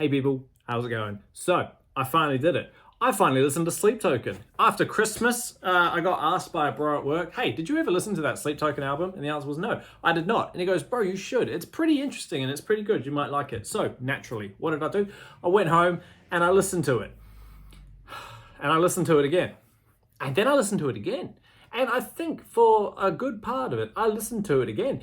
Hey people, how's it going? So, I finally did it. I finally listened to Sleep Token. After Christmas, I got asked by a bro at work, hey, did you ever listen to that Sleep Token album? And the answer was no, I did not. And he goes, bro, you should. It's pretty interesting and it's pretty good. You might like it. So, naturally, what did I do? I went home and I listened to it. And I listened to it again. And then I listened to it again. And I think for a good part of it, I listened to it again.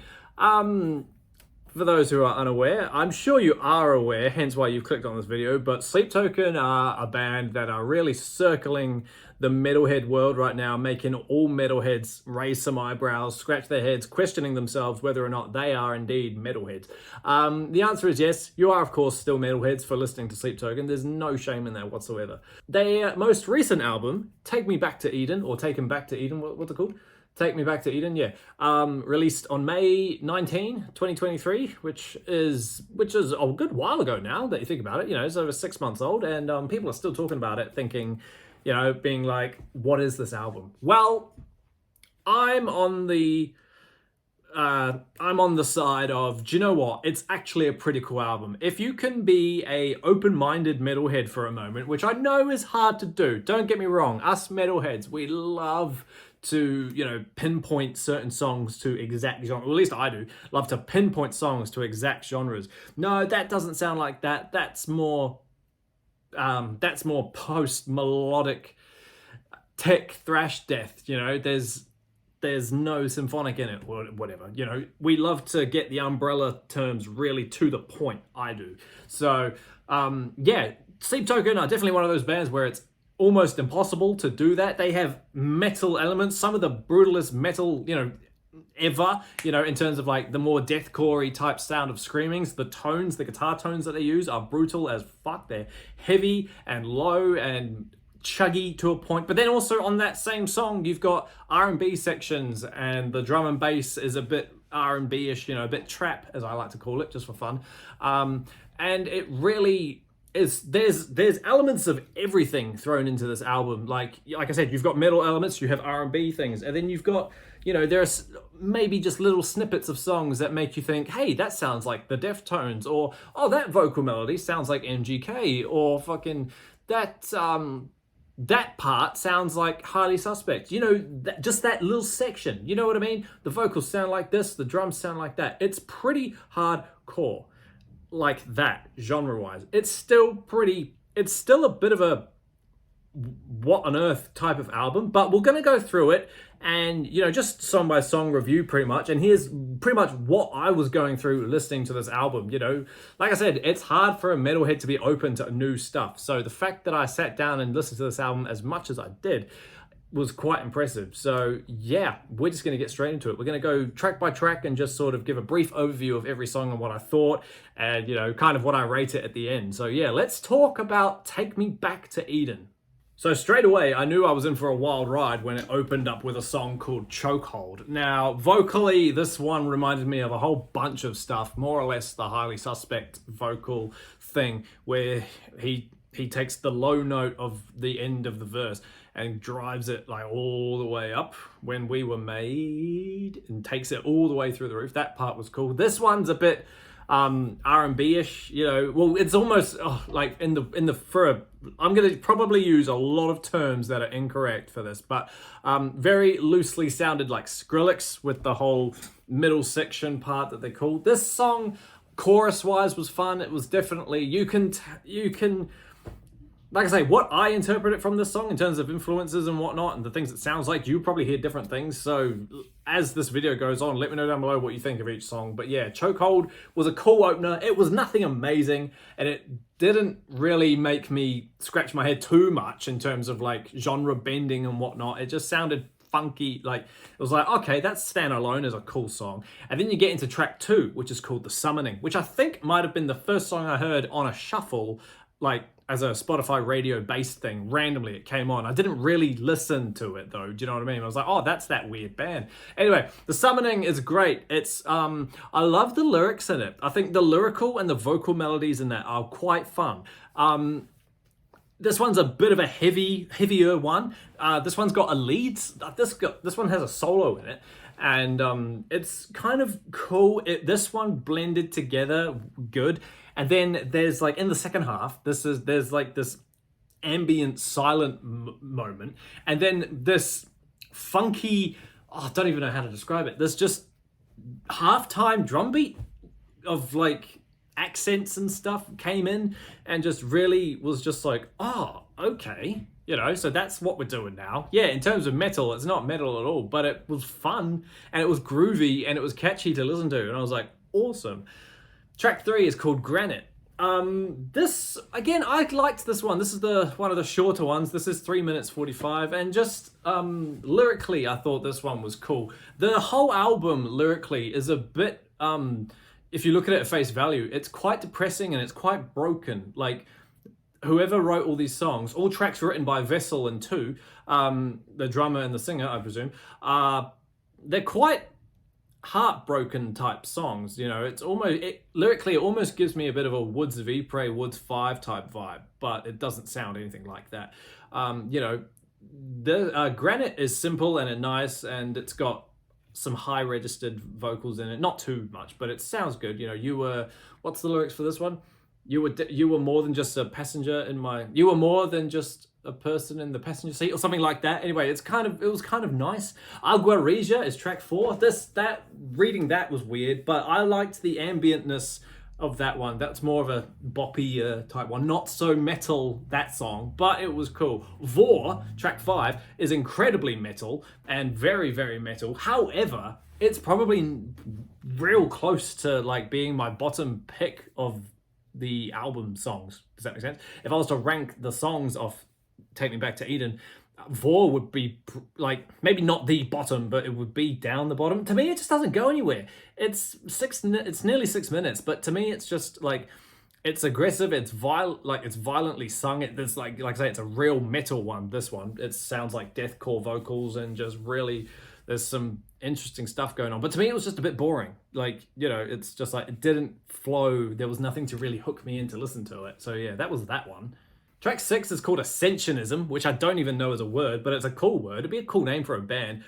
For those who are unaware, I'm sure you are aware, hence why you've clicked on this video, but Sleep Token are a band that are really circling the metalhead world right now, making all metalheads raise some eyebrows, scratch their heads, questioning themselves whether or not they are indeed metalheads. The answer is yes, you are of course still metalheads for listening to Sleep Token. There's no shame in that whatsoever. Their most recent album, Take Me Back to Eden, or Take 'Em Back to Eden, what's it called? Take Me Back to Eden, yeah. Released on May 19, 2023, which is a good while ago now that you think about it. You know, it's over 6 months old, and people are still talking about it, thinking, you know, being like, what is this album? Well, I'm on the side of, do you know what? It's actually a pretty cool album. If you can be a open-minded metalhead for a moment, which I know is hard to do, don't get me wrong, us metalheads, we love to, you know, pinpoint certain songs to exact genre. Well, at least I do. Love to pinpoint songs to exact genres. No, that doesn't sound like that. That's more post melodic tech thrash death. You know, there's no symphonic in it or whatever. You know, we love to get the umbrella terms really to the point. I do. So yeah, Sleep Token are definitely one of those bands where it's almost impossible to do that. They have metal elements, some of the brutalest metal, you know, ever, you know, in terms of like the more deathcore-y type sound of screamings. The tones, the guitar tones that they use are brutal as fuck. They're heavy and low and chuggy to a point, but then also on that same song you've got R&B sections, and the drum and bass is a bit R&B-ish, you know, a bit trap, as I like to call it, just for fun. And it really is, there's elements of everything thrown into this album. Like I said, you've got metal elements, you have R&B things, and then you've got, you know, there's maybe just little snippets of songs that make you think, hey, that sounds like the Deftones, or oh, that vocal melody sounds like MGK, or fucking that part sounds like Highly Suspect. You know, just that little section. You know what I mean? The vocals sound like this, the drums sound like that. It's pretty hardcore like that, genre-wise. It's still a bit of a what on earth type of album, but we're going to go through it and, you know, just song by song review pretty much. And here's pretty much what I was going through listening to this album. You know, like I said, it's hard for a metalhead to be open to new stuff. So the fact that I sat down and listened to this album as much as I did was quite impressive. So yeah, we're just going to get straight into it. We're going to go track by track and just sort of give a brief overview of every song and what I thought, and, you know, kind of what I rate it at the end. So yeah, let's talk about Take Me Back to Eden. So straight away, I knew I was in for a wild ride when it opened up with a song called Chokehold. Now, vocally, this one reminded me of a whole bunch of stuff, more or less the Highly Suspect vocal thing, where he takes the low note of the end of the verse and drives it like all the way up, when we were made, and takes it all the way through the roof. That part was cool. This one's a bit R&B-ish, you know. Well, it's almost like I'm gonna probably use a lot of terms that are incorrect for this, but very loosely sounded like Skrillex with the whole middle section part that they called. This song, chorus-wise, was fun. It was definitely, you can like I say, what I interpret it from this song in terms of influences and whatnot, and the things it sounds like, you probably hear different things. So as this video goes on, let me know down below what you think of each song. But yeah, Chokehold was a cool opener. It was nothing amazing, and it didn't really make me scratch my head too much in terms of like genre bending and whatnot. It just sounded funky. Like, it was like, okay, that's standalone as a cool song. And then you get into track 2, which is called The Summoning, which I think might have been the first song I heard on a shuffle, like as a Spotify radio based thing. Randomly it came on. I didn't really listen to it though. Do you know what I mean? I was like, oh, that's that weird band. Anyway, The Summoning is great. It's I love the lyrics in it. I think the lyrical and the vocal melodies in that are quite fun. This one's a bit of a heavier one. This one's got a lead. This one has a solo in it, and it's kind of cool. This one blended together good. And then there's like in the second half, there's like this ambient silent moment, and then this funky, I don't even know how to describe it. This just halftime drum beat of like accents and stuff came in and just really was just like, oh, okay. So that's what we're doing now. Yeah, in terms of metal, it's not metal at all, but it was fun and it was groovy and it was catchy to listen to. And I was like, awesome. Track 3 is called Granite. This, again, I liked this one. This is one of the shorter ones. This is 3 minutes 45, and just lyrically, I thought this one was cool. The whole album lyrically is a bit, if you look at it at face value, it's quite depressing and it's quite broken. Like, whoever wrote all these songs, all tracks written by Vessel and Two, the drummer and the singer, I presume, they're quite heartbroken type songs. It's almost lyrically it almost gives me a bit of a Woods of Ypres, Woods 5 type vibe, but it doesn't sound anything like that. The Granite is simple and nice, and it's got some high registered vocals in it, not too much, but it sounds good. What's the lyrics for this one? You were more than just a passenger in my. You were more than just a person in the passenger seat, or something like that. Anyway, it was kind of nice. Agua Regia is track 4. Reading that was weird, but I liked the ambientness of that one. That's more of a boppy type one, not so metal, that song, but it was cool. Vor, track 5, is incredibly metal and very, very metal. However, it's probably real close to like being my bottom pick of the album songs. Does that make sense? If I was to rank the songs of Take Me Back to Eden, Vor would be like maybe not the bottom, but it would be down the bottom. To me, it just doesn't go anywhere. It's nearly 6 minutes, but to me, it's just like it's aggressive. It's violently sung. It's like I say, it's a real metal one. This one, it sounds like deathcore vocals and just really. There's some interesting stuff going on. But to me, it was just a bit boring. It's just like, it didn't flow. There was nothing to really hook me in to listen to it. So yeah, that was that one. Track 6 is called Ascensionism, which I don't even know is a word, but it's a cool word. It'd be a cool name for a band.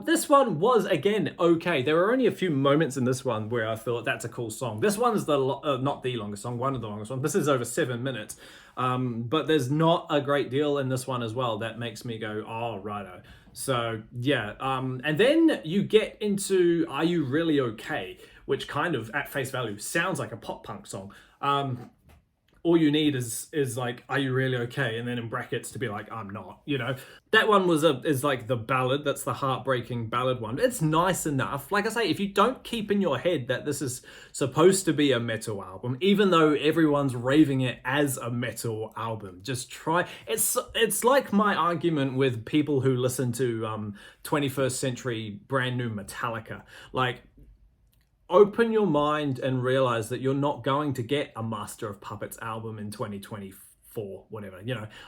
This one was, again, okay. There were only a few moments in this one where I thought that's a cool song. This one is not the longest song, one of the longest ones. This is over 7 minutes. But there's not a great deal in this one as well that makes me go, oh, righto. So yeah, and then you get into Are You Really Okay, which kind of at face value sounds like a pop punk song. All you need is like, are you really okay? And then in brackets to be like, I'm not, That one is like the ballad. That's the heartbreaking ballad one. It's nice enough. Like I say, if you don't keep in your head that this is supposed to be a metal album, even though everyone's raving it as a metal album, just try. It's like my argument with people who listen to 21st century brand new Metallica. Like, open your mind and realize that you're not going to get a Master of Puppets album in 2024, whatever,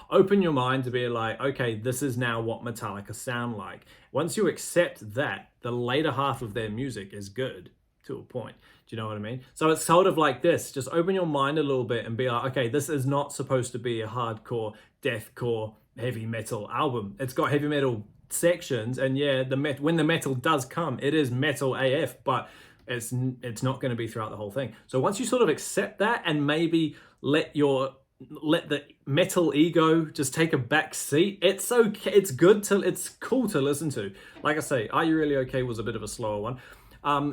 open your mind to be like, okay, this is now what Metallica sound like. Once you accept that, the later half of their music is good to a point. Do you know what I mean? So it's sort of like this, just open your mind a little bit and be like, okay, this is not supposed to be a hardcore, deathcore, heavy metal album. It's got heavy metal sections, and yeah, when the metal does come, it is metal AF, but it's not going to be throughout the whole thing. So once you sort of accept that and maybe let the metal ego just take a back seat, it's okay. It's cool to listen to. Like I say, Are You Really Okay was a bit of a slower one.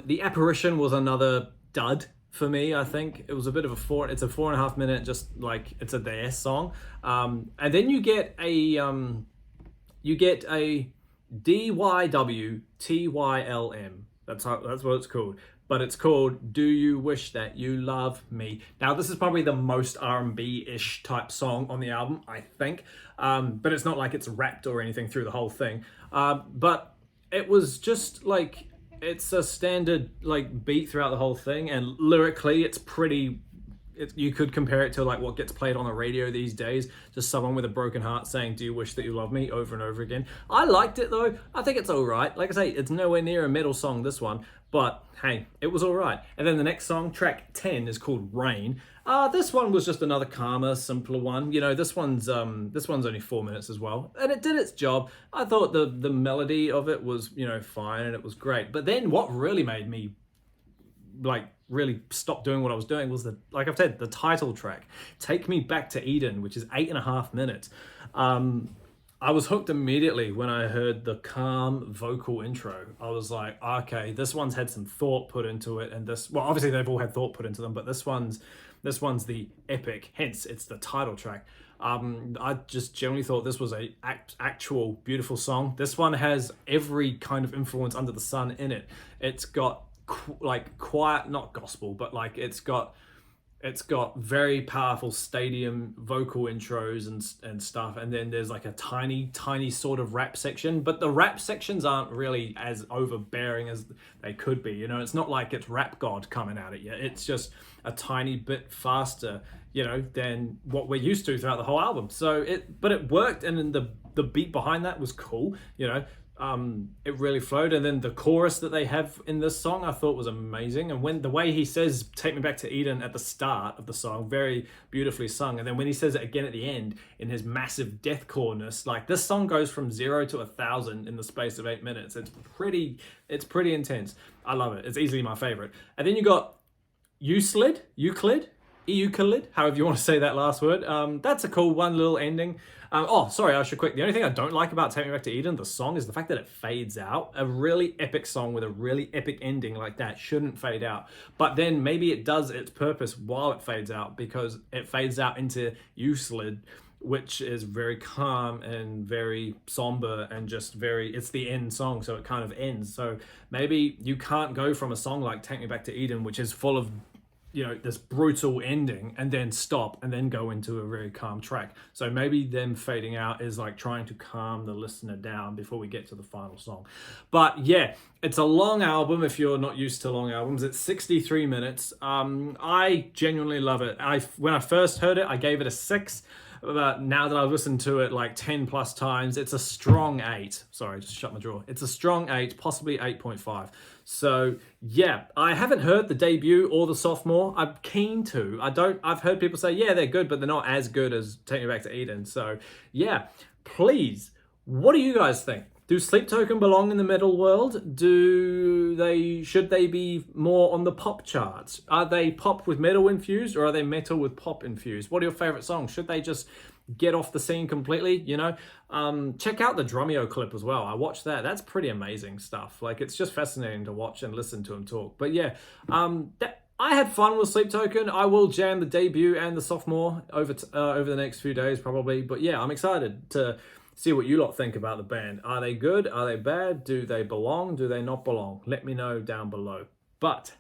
The Apparition was another dud for me. I think it was a bit of it's a 4.5 minute, just like it's a their song. And then you get a DYWTYLM. That's what it's called. But it's called Do You Wish That You Love Me. Now, this is probably the most R&B-ish type song on the album, I think. But it's not like it's rapped or anything through the whole thing. But it was just like, it's a standard like beat throughout the whole thing. And lyrically, it's pretty... you could compare it to like what gets played on the radio these days, just someone with a broken heart saying, do you wish that you love me, over and over again. I liked it though. I think it's all right. Like I say, it's nowhere near a metal song, this one, but hey, it was all right. And then the next song, track 10, is called Rain. This one was just another calmer, simpler one. This one's only 4 minutes as well, and it did its job. I thought the melody of it was, fine, and it was great. But then what really made me like really stopped doing what I was doing was like I've said, the title track, Take Me Back to Eden, which is 8.5 minutes. I was hooked immediately when I heard the calm vocal intro. I was like, okay, this one's had some thought put into it, and this, well, obviously they've all had thought put into them, but this one's the epic, hence it's the title track. I just generally thought this was a actual beautiful song. This one has every kind of influence under the sun in it. It's got like quiet, not gospel, but like it's got very powerful stadium vocal intros and stuff, and then there's like a tiny sort of rap section, but the rap sections aren't really as overbearing as they could be. You know, it's not like it's Rap God coming out at you. It's just a tiny bit faster, you know, than what we're used to throughout the whole album. But it worked, and then the beat behind that was cool, you know. It really flowed, and then the chorus that they have in this song I thought was amazing, and when the way he says "Take Me Back to Eden" at the start of the song, very beautifully sung, and then when he says it again at the end in his massive deathcore-ness, like this song goes from 0 to 1,000 in the space of 8 minutes. It's pretty intense. I love it. It's easily my favorite. And then you got Euclid, however you want to say that last word. That's a cool one little ending. I should quick. The only thing I don't like about Take Me Back to Eden, the song, is the fact that it fades out. A really epic song with a really epic ending like that shouldn't fade out. But then maybe it does its purpose while it fades out, because it fades out into Euclid, which is very calm and very somber and just it's the end song, so it kind of ends. So maybe you can't go from a song like Take Me Back to Eden, which is full of, you know, this brutal ending, and then stop and then go into a very calm track. So maybe them fading out is like trying to calm the listener down before we get to the final song. But yeah, it's a long album if you're not used to long albums. It's 63 minutes. I genuinely love it. When I first heard it, I gave it a 6. But now that I've listened to it like 10 plus times, it's a strong 8. Sorry, just shut my drawer. It's a strong 8, possibly 8.5. So yeah, I haven't heard the debut or the sophomore. I'm keen to. I've heard people say, yeah, they're good, but they're not as good as Take Me Back to Eden. So yeah, please, what do you guys think? Do Sleep Token belong in the metal world? Should they be more on the pop charts? Are they pop with metal infused, or are they metal with pop infused? What are your favorite songs? Should they just get off the scene completely, you know? Check out the Drumeo clip as well. I watched that. That's pretty amazing stuff. Like, it's just fascinating to watch and listen to him talk. But yeah, I had fun with Sleep Token. I will jam the debut and the sophomore over the next few days probably. But yeah, I'm excited to see what you lot think about the band. Are they good? Are they bad? Do they belong? Do they not belong? Let me know down below. But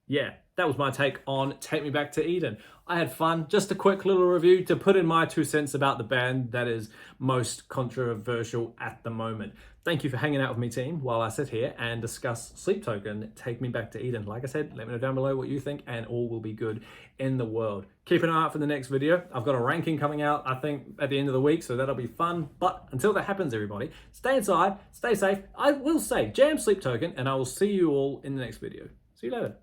yeah, that was my take on Take Me Back to Eden. I had fun. Just a quick little review to put in my 2 cents about the band that is most controversial at the moment. Thank you for hanging out with me, team, while I sit here and discuss Sleep Token, Take Me Back to Eden. Like I said, let me know down below what you think, and all will be good in the world. Keep an eye out for the next video. I've got a ranking coming out, I think, at the end of the week, so that'll be fun. But until that happens, everybody, stay inside, stay safe. I will say, jam Sleep Token, and I will see you all in the next video. See you later.